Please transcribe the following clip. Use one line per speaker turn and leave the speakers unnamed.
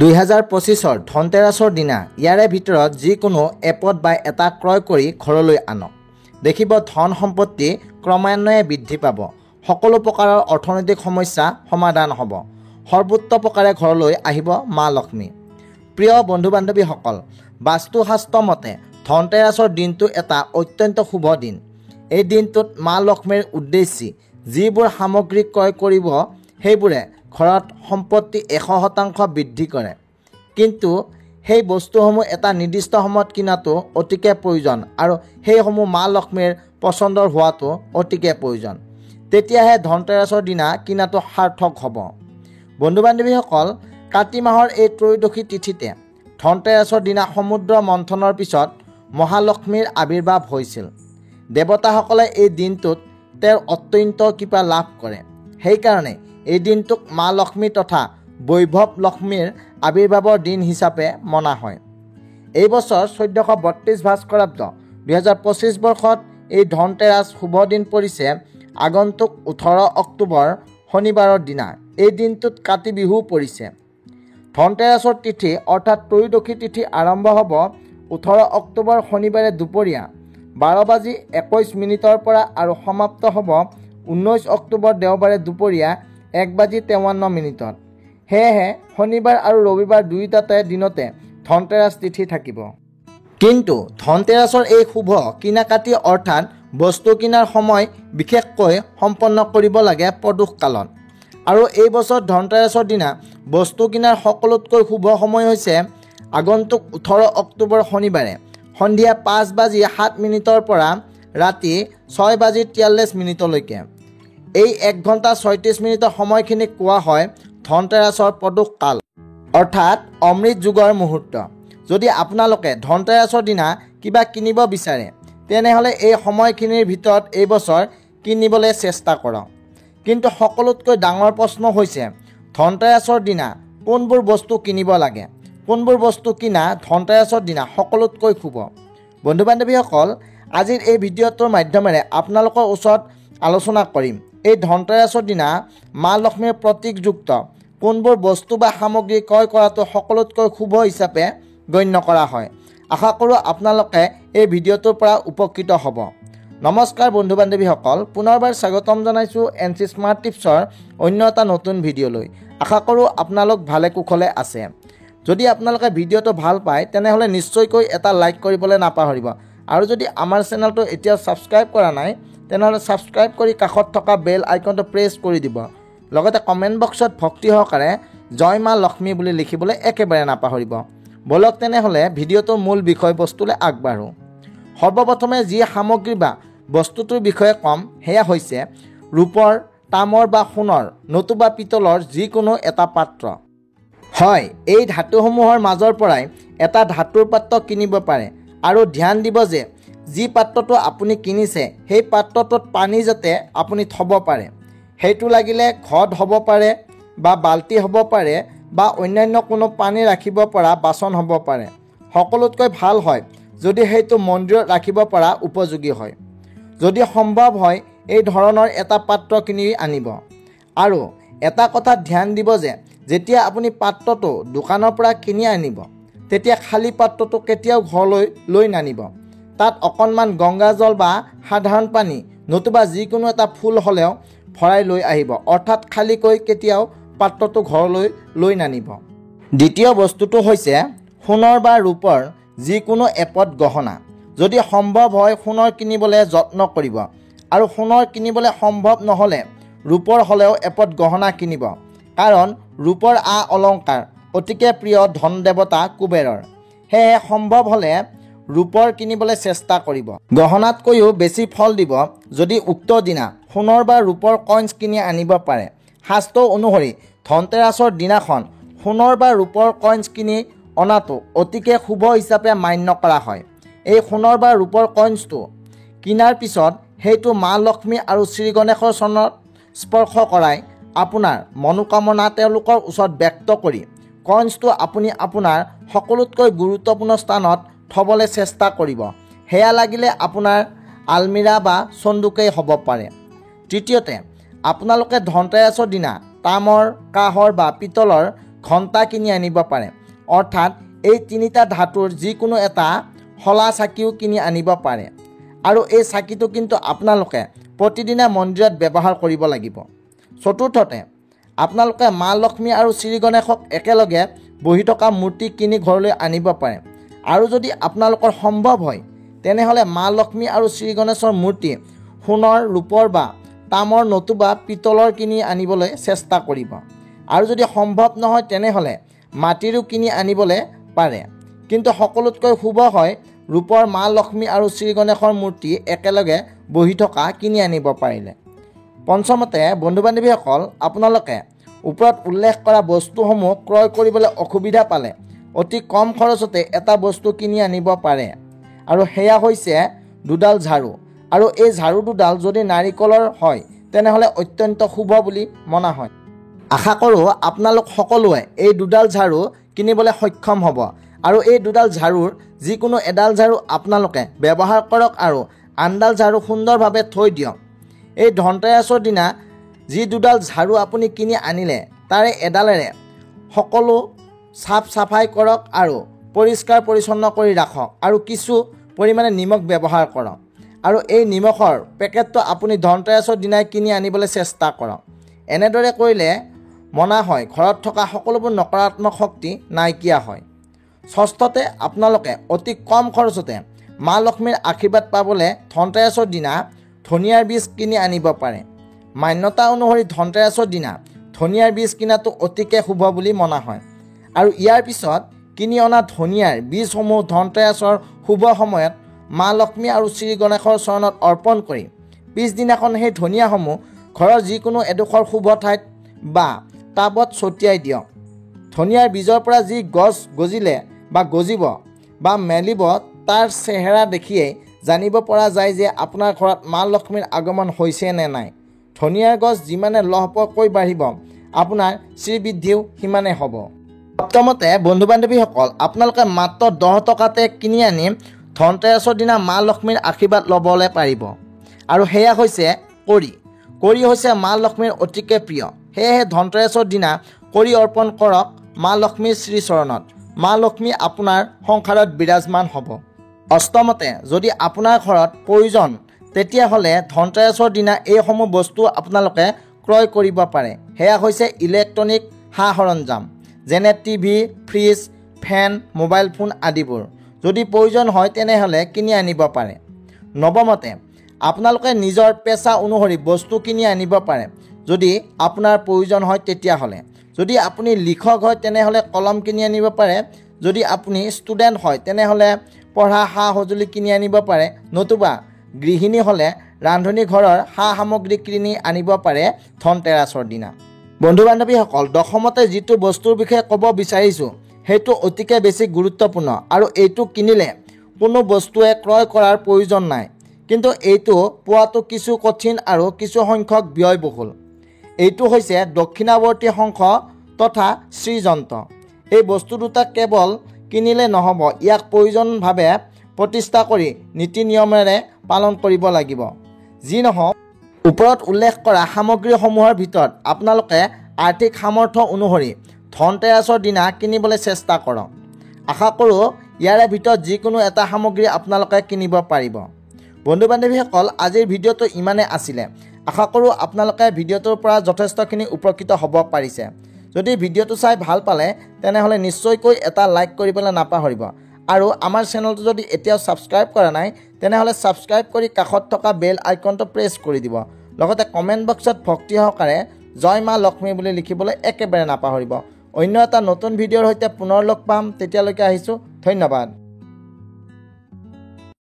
2025 ধনতেৰাছৰ দিনা ইয়াৰে ভিতৰত যিকোনো এপত বা এটা ক্ৰয় কৰি ঘৰলৈ আনক। দেখিব ধন সম্পত্তি ক্ৰমান্বয়ে বৃদ্ধি পাব। সকলো প্ৰকাৰৰ অৰ্থনৈতিক সমস্যা সমাধান হ'ব। সৰ্বোচ্চ প্ৰকাৰে ঘৰলৈ আহিব মা লক্ষ্মী। প্ৰিয় বন্ধু বান্ধৱীসকল, বাস্তুশাস্ত্ৰ মতে ধনতেৰাছৰ দিনটো এটা অত্যন্ত শুভ দিন। এই দিনটোত মা লক্ষ্মীৰ উদ্দেশ্যি যিবোৰ সামগ্ৰী ক্ৰয় কৰিব সেইবোৰে ঘৰত সম্পত্তি 100% বৃদ্ধি কৰে। কিন্তু সেই বস্তুসমূহ এটা নিৰ্দিষ্ট সময়ত কিনাটো অতিকে প্ৰয়োজন আৰু সেইসমূহ মা লক্ষ্মীৰ পচন্দৰ হোৱাটো অতিকে প্ৰয়োজন। তেতিয়াহে ধনতেৰাছৰ দিনা কিনাটো সাৰ্থক হ'ব। বন্ধু বান্ধৱীসকল, কাতি মাহৰ এই ত্ৰয়োদশী তিথিতে ধনতেৰাছৰ দিনা সমুদ্ৰ মন্থনৰ পিছত মহালক্ষ্মীৰ আৱিৰ্ভাৱ হৈছিল। দেৱতাসকলে এই দিনটোত তেওঁৰ অত্যন্ত কৃপা লাভ কৰে। সেইকাৰণে এই দিনটোক মা লক্ষ্মী তথা বৈভৱ লক্ষ্মীৰ আৱিৰ্ভাৱৰ দিন হিচাপে মনা হয়। এই বছৰ 1432 ভাস্কৰাব্দ 2025 বৰ্ষত এই ধনতেৰাছ শুভ দিন পৰিছে আগন্তুক 18 অক্টোবৰ শনিবাৰৰ দিনা। এই দিনটোত কাতি বিহু পৰিছে। ধনতেৰাছৰ তিথি অৰ্থাৎ ত্ৰয়োদশী তিথি আৰম্ভ হ'ব 18 অক্টোবৰ শনিবাৰে দুপৰীয়া 12:21 পৰা আৰু সমাপ্ত হ'ব 19 অক্টোবৰ দেওবাৰে দুপৰীয়া 1:53। সেয়েহে শনিবাৰ আৰু ৰবিবাৰ দুয়োটাতে দিনতে ধনতেৰাছ তিথি থাকিব। কিন্তু ধনতেৰাছৰ এই শুভ কিনাকাটি অৰ্থাৎ বস্তু কিনাৰ সময় বিশেষকৈ সম্পন্ন কৰিব লাগে প্ৰদোষকালত। আৰু এই বছৰ ধনতেৰাছৰ দিনা বস্তু কিনাৰ সকলোতকৈ শুভ সময় হৈছে আগন্তুক 18 অক্টোবৰ শনিবাৰে সন্ধিয়া 5:07 পৰা ৰাতি 6:43 এই 1 ঘণ্টা 36 মিনিটৰ সময়খিনিক কোৱা হয় ধনতেৰাছৰ প্ৰদোষকাল অৰ্থাৎ অমৃত যুগৰ মুহূৰ্ত। যদি আপোনালোকে ধনতেৰাছৰ দিনা কিবা কিনিব বিচাৰে তেনেহ'লে এই সময়খিনিৰ ভিতৰত এই বছৰ কিনিবলৈ চেষ্টা কৰক। কিন্তু সকলোতকৈ ডাঙৰ প্ৰশ্ন হৈছে ধনতেৰাছৰ দিনা কোনবোৰ বস্তু কিনিব লাগে, কোনবোৰ বস্তু কিনা ধনতেৰাছৰ দিনা সকলোতকৈ শুভ। বন্ধু বান্ধৱীসকল, আজিৰ এই ভিডিঅ'টোৰ মাধ্যমেৰে আপোনালোকৰ ওচৰত আলোচনা কৰিম এই ধনতেৰাছৰ দিনা মা লক্ষ্মীৰ প্ৰতীকযুক্ত কোনবোৰ বস্তু বা সামগ্ৰী ক্ৰয় কৰাটো সকলোতকৈ শুভ হিচাপে গণ্য কৰা হয়। আশা কৰোঁ আপোনালোকে এই ভিডিঅ'টোৰ পৰা উপকৃত হ'ব। নমস্কাৰ বন্ধু বান্ধৱীসকল, পুনৰবাৰ স্বাগতম জনাইছোঁ NC স্মাৰ্ট টিপছৰ অন্য এটা নতুন ভিডিঅ'লৈ। আশা কৰোঁ আপোনালোক ভালে কুশলে আছে। যদি আপোনালোকে ভিডিঅ'টো ভাল পায় তেনেহ'লে নিশ্চয়কৈ এটা লাইক কৰিবলৈ নাপাহৰিব। আৰু যদি আমাৰ চেনেলটো এতিয়াও ছাবস্ক্ৰাইব কৰা নাই তেনেহ'লে ছাবস্ক্ৰাইব কৰি কাষত থকা বেল আইকনটো প্ৰেছ কৰি দিব। লগতে কমেণ্ট বক্সত ভক্তি সহকাৰে জয় মা লক্ষ্মী বুলি লিখিবলৈ একেবাৰে নাপাহৰিব। বলক তেনেহ'লে ভিডিঅ'টোৰ মূল বিষয়বস্তুলৈ আগবাঢ়োঁ। সৰ্বপ্ৰথমে যি সামগ্ৰী বা বস্তুটোৰ বিষয়ে ক'ম সেয়া হৈছে ৰূপৰ, তামৰ বা সোণৰ নতুবা পিতলৰ যিকোনো এটা পাত্ৰ। হয়, এই ধাতুসমূহৰ মাজৰ পৰাই এটা ধাতুৰ পাত্ৰ কিনিব পাৰে। আৰু ধ্যান দিব যে যি পাত্ৰটো আপুনি কিনিছে সেই পাত্ৰটোত পানী যাতে আপুনি থ'ব পাৰে। সেইটো লাগিলে ঘট হ'ব পাৰে বা বাল্টি হ'ব পাৰে বা অন্যান্য কোনো পানী ৰাখিব পৰা বাচন হ'ব পাৰে। সকলোতকৈ ভাল হয় যদি সেইটো মন্দিৰত ৰাখিব পৰা উপযোগী হয়। যদি সম্ভৱ হয় এই ধৰণৰ এটা পাত্ৰ কিনি আনিব। আৰু এটা কথাত ধ্যান দিব যে যেতিয়া আপুনি পাত্ৰটো দোকানৰ পৰা কিনি আনিব তেতিয়া খালী পাত্ৰটো কেতিয়াও ঘৰলৈ লৈ নানিব। তাত অকণমান গংগাজল বা সাধাৰণ পানী নতুবা যিকোনো এটা ফুল হ'লেও ভৰাই লৈ আহিব। অৰ্থাৎ খালীকৈ কেতিয়াও পাত্ৰটো ঘৰলৈ লৈ নানিব। দ্বিতীয় বস্তুটো হৈছে সোণৰ বা ৰূপৰ যিকোনো এপদ গহনা। যদি সম্ভৱ হয় সোণৰ কিনিবলৈ যত্ন কৰিব। আৰু সোণৰ কিনিবলৈ সম্ভৱ নহ'লে ৰূপৰ হ'লেও এপদ গহনা কিনিব। কাৰণ ৰূপৰ অলংকাৰ অতিকে প্ৰিয় ধন দেৱতা কুবেৰৰ। সেয়েহে সম্ভৱ হ'লে ৰূপৰ কিনিবলৈ চেষ্টা কৰিব। গহনাতকৈও বেছি ফল দিব যদি উক্ত দিনা সোণৰ বা ৰূপৰ কইন্স কিনি আনিব পাৰে। শাস্ত্ৰ অনুসৰি ধনতেৰাছৰ দিনাখন সোণৰ বা ৰূপৰ কইন্স কিনি অনাটো অতিকে শুভ হিচাপে মান্য কৰা হয়। এই সোণৰ বা ৰূপৰ কইন্সটো কিনাৰ পিছত সেইটো মা লক্ষ্মী আৰু শ্ৰী গণেশৰ চৰণত স্পৰ্শ কৰাই আপোনাৰ মনোকামনা তেওঁলোকৰ ওচৰত ব্যক্ত কৰি কইন্সটো আপুনি আপোনাৰ সকলোতকৈ গুৰুত্বপূৰ্ণ স্থানত থ'বলৈ চেষ্টা কৰিব। সেয়া লাগিলে আপোনাৰ আলমিৰা বা চন্দুকেই হ'ব পাৰে। তৃতীয়তে, আপোনালোকে ধনতেৰাছৰ দিনা তামৰ, কাঁহৰ বা পিতলৰ ঘণ্টা কিনি আনিব পাৰে। অৰ্থাৎ এই তিনিটা ধাতুৰ যিকোনো এটা শলা চাকিও কিনি আনিব পাৰে। আৰু এই চাকিটো কিন্তু আপোনালোকে প্ৰতিদিনে মন্দিৰত ব্যৱহাৰ কৰিব লাগিব। চতুৰ্থতে, আপোনালোকে মা লক্ষ্মী আৰু শ্ৰী গণেশক একেলগে বহি থকা মূৰ্তি কিনি ঘৰলৈ আনিব পাৰে। আৰু যদি আপোনালোকৰ সম্ভৱ হয় তেনেহ'লে মা লক্ষ্মী আৰু শ্ৰী গণেশৰ মূৰ্তি সোণৰ, ৰূপৰ বা তামৰ নতুবা পিতলৰ কিনি আনিবলৈ চেষ্টা কৰিব। আৰু যদি সম্ভৱ নহয় তেনেহ'লে মাটিৰো কিনি আনিবলৈ পাৰে। কিন্তু সকলোতকৈ শুভ হয় ৰূপৰ মা লক্ষ্মী আৰু শ্ৰী গণেশৰ মূৰ্তি একেলগে বহি থকা কিনি আনিব পাৰিলে। পঞ্চমতে, বন্ধু বান্ধৱীসকল, আপোনালোকে ওপৰত উল্লেখ কৰা বস্তুসমূহ ক্ৰয় কৰিবলৈ অসুবিধা পালে অতি কম খৰচতে এটা বস্তু কিনি আনিব পাৰে। আৰু সেয়া হৈছে দুডাল ঝাৰু। আৰু এই ঝাৰু দুডাল যদি নাৰিকলৰ হয় তেনেহ'লে অত্যন্ত শুভ বুলি মনা হয়। আশা কৰোঁ আপোনালোক সকলোৱে এই দুডাল ঝাৰু কিনিবলৈ সক্ষম হ'ব। আৰু এই দুডাল ঝাৰুৰ যিকোনো এডাল ঝাৰু আপোনালোকে ব্যৱহাৰ কৰক আৰু আনডাল ঝাৰু সুন্দৰভাৱে থৈ দিয়ক। এই ধনতেৰাছৰ দিনা যি দুডাল ঝাৰু আপুনি কিনি আনিলে তাৰে এডালেৰে সকলো চাফ চাফাই কৰক আৰু পৰিষ্কাৰ পৰিচ্ছন্ন কৰি ৰাখক আৰু কিছু পৰিমাণে নিমখ ব্যৱহাৰ কৰক। আৰু এই নিমখৰ পেকেটটো আপুনি ধনতেৰাছৰ দিনাই কিনি আনিবলৈ চেষ্টা কৰক। এনেদৰে কৰিলে মনা হয় ঘৰত থকা সকলোবোৰ নকাৰাত্মক শক্তি নাইকিয়া হয়। ষষ্ঠতে, আপোনালোকে অতি কম খৰচতে মা লক্ষ্মীৰ আশীৰ্বাদ পাবলৈ ধনতেৰাছৰ দিনা ধনিয়াৰ বীজ কিনি আনিব পাৰে। মান্যতা অনুসৰি ধনতেৰাছৰ দিনা ধনিয়াৰ বীজ কিনাটো অতিকে শুভ বুলি মনা হয়। আৰু ইয়াৰ পিছত কিনি অনা ধনিয়াৰ বীজসমূহ ধনতেৰাছৰ শুভ সময়ত মা লক্ষ্মী আৰু শ্ৰী গণেশৰ চৰণত অৰ্পণ কৰি পিছদিনাখন সেই ধনিয়াসমূহ ঘৰৰ যিকোনো এডোখৰ শুভ ঠাইত বা টাবত ছটিয়াই দিয়ক। ধনিয়াৰ বীজৰ পৰা যি গছ গজিলে বা গজিব বা মেলিব তাৰ চেহেৰা দেখিয়েই জানিব পৰা যায় যে আপোনাৰ ঘৰত মা লক্ষ্মীৰ আগমন হৈছে নে নাই। ধনিয়াৰ গছ যিমানে লহপহকৈ বাঢ়িব আপোনাৰ শ্ৰীবৃদ্ধিও সিমানে হ'ব। সপ্তমতে, বন্ধু বান্ধৱীসকল, আপোনালোকে মাত্ৰ 10 টকাতে কিনি আনি ধনতেৰাছৰ দিনা মা লক্ষ্মীৰ আশীৰ্বাদ ল'বলৈ পাৰিব। আৰু সেয়া হৈছে কৰি। কৰি হৈছে মা লক্ষ্মীৰ অতিকে প্ৰিয়। সেয়েহে ধনতেৰাছৰ দিনা কৰি অৰ্পণ কৰক মা লক্ষ্মীৰ শ্ৰীচৰণত। মা লক্ষ্মী আপোনাৰ সংসাৰত বিৰাজমান হ'ব। অষ্টমতে, যদি আপোনাৰ ঘৰত প্ৰয়োজন তেতিয়াহ'লে ধনতেৰাছৰ দিনা এইসমূহ বস্তু আপোনালোকে ক্ৰয় কৰিব পাৰে। সেয়া হৈছে ইলেক্ট্ৰনিক সা সৰঞ্জাম যেনে টিভি, ফ্ৰিজ, ফেন, মোবাইল ফোন আদিবোৰ। যদি প্ৰয়োজন হয় তেনেহ'লে কিনি আনিব পাৰে। নৱমতে, আপোনালোকে নিজৰ পেচা অনুসৰি বস্তু কিনি আনিব পাৰে যদি আপোনাৰ প্ৰয়োজন হয় তেতিয়াহ'লে। যদি আপুনি লিখক হয় তেনেহ'লে কলম কিনি আনিব পাৰে। যদি আপুনি ষ্টুডেণ্ট হয় তেনেহ'লে পঢ়া সা সঁজুলি কিনি আনিব পাৰে। নতুবা গৃহিণী হ'লে ৰান্ধনি ঘৰৰ সা সামগ্ৰী কিনি আনিব পাৰে ধনতেৰাছৰ দিনা। বন্ধু বান্ধৱীসকল, দশমতে যিটো বস্তুৰ বিষয়ে ক'ব বিচাৰিছোঁ সেইটো অতিকে বেছি গুৰুত্বপূৰ্ণ আৰু এইটো কিনিলে কোনো বস্তুৱে ক্ৰয় কৰাৰ প্ৰয়োজন নাই। কিন্তু এইটো পোৱাটো কিছু কঠিন আৰু কিছু সংখ্যক ব্যয়বহুল। এইটো হৈছে দক্ষিণাৱৰ্তী শংখ তথা শ্ৰীযন্ত্ৰ। এই বস্তু দুটা কেৱল কিনিলে নহ'ব, ইয়াক প্ৰয়োজনভাৱে প্ৰতিষ্ঠা কৰি নীতি নিয়মেৰে পালন কৰিব লাগিব। যি নহওক, ওপৰত উল্লেখ কৰা সামগ্ৰীসমূহৰ ভিতৰত আপোনালোকে আৰ্থিক সামৰ্থ্য অনুসৰি ধনতেৰাছৰ দিনা কিনিবলৈ চেষ্টা কৰক। আশা কৰোঁ ইয়াৰে ভিতৰত যিকোনো এটা সামগ্ৰী আপোনালোকে কিনিব পাৰিব। বন্ধু বান্ধৱীসকল, আজিৰ ভিডিঅ'টো ইমানেই আছিলে। আশা কৰোঁ আপোনালোকে ভিডিঅ'টোৰ পৰা যথেষ্টখিনি উপকৃত হ'ব পাৰিছে। যদি ভিডিঅ'টো চাই ভাল পালে তেনেহ'লে নিশ্চয়কৈ এটা লাইক কৰিবলৈ নাপাহৰিব। আৰু আমাৰ চেনেলটো যদি এতিয়াও ছাবস্ক্ৰাইব কৰা নাই তেনেহ'লে ছাবস্ক্ৰাইব কৰি কাষত থকা বেল আইকনটো প্ৰেছ কৰি দিব। লগতে কমেণ্ট বক্সত ভক্তি সহকাৰে জয় মা লক্ষ্মী বুলি লিখিবলৈ একেবাৰে নাপাহৰিব। অন্য এটা নতুন ভিডিঅ'ৰ সৈতে পুনৰ লগ পাম। তেতিয়ালৈকে আহিছোঁ, ধন্যবাদ।